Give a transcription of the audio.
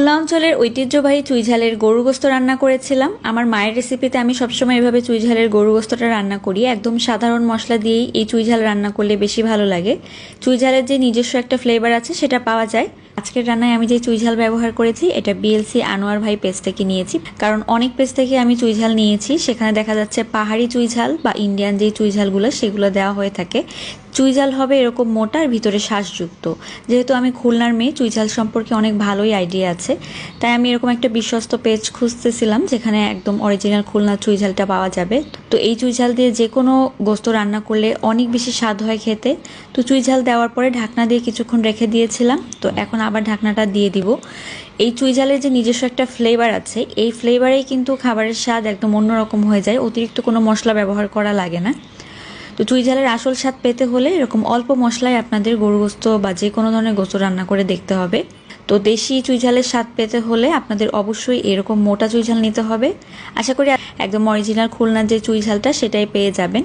খুলনা অঞ্চলের ঐতিহ্যবাহী চুইঝালের গরু গোস্ত রান্না করেছিলাম। আমার মায়ের রেসিপিতে আমি সবসময় এভাবে চুইঝালের গরু গোস্তটা রান্না করি। একদম সাধারণ মশলা দিয়েই এই চুইঝাল রান্না করলে বেশি ভালো লাগে। চুইঝালের যে নিজস্ব একটা ফ্লেভার আছে সেটা পাওয়া যায়। আজকের রান্নায় আমি যে চুইঝাল ব্যবহার করেছি এটা বিএলসি আনোয়ার ভাই পেজ থেকে নিয়েছি, কারণ অনেক পেজ থেকে আমি চুইঝাল নিয়েছি, সেখানে দেখা যাচ্ছে পাহাড়ি চুইঝাল বা ইন্ডিয়ান যে চুইঝালগুলো সেগুলো দেওয়া হয়ে থাকে। চুইঝাল হবে এরকম মোটা আর ভিতরে শ্বাসযুক্ত। যেহেতু আমি খুলনার মেয়ে, চুইঝাল সম্পর্কে অনেক ভালোই আইডিয়া আছে, তাই আমি এরকম একটা বিশ্বস্ত পেজ খুঁজতেছিলাম যেখানে একদম অরিজিনাল খুলনার চুইঝালটা পাওয়া যাবে। তো এই চুইঝাল দিয়ে যে কোনো গোস্ত রান্না করলে অনেক বেশি স্বাদ হয় খেতে। তো চুইঝাল দেওয়ার পরে ঢাকনা দিয়ে কিছুক্ষণ রেখে দিয়েছিলাম। তো এখন আবার ঢাকনাটা দিয়ে দিব। এই চুইঝালের যে নিজস্ব একটা ফ্লেভার আছে, এই ফ্লেভারেই কিন্তু খাবারের স্বাদ একদম অন্যরকম হয়ে যায়। অতিরিক্ত কোনো মশলা ব্যবহার করা লাগে না। তো চুইঝালের আসল স্বাদ পেতে হলে এরকম অল্প মশলায় আপনাদের গরু গোস্ত বা যে কোনো ধরনের গোস্ত রান্না করে দেখতে হবে। তো দেশি চুইঝালের স্বাদ পেতে হলে আপনাদের অবশ্যই এরকম মোটা চুইঝাল নিতে হবে। আশা করি একদম অরিজিনাল খুলনার যে চুইঝালটা সেটাই পেয়ে যাবেন।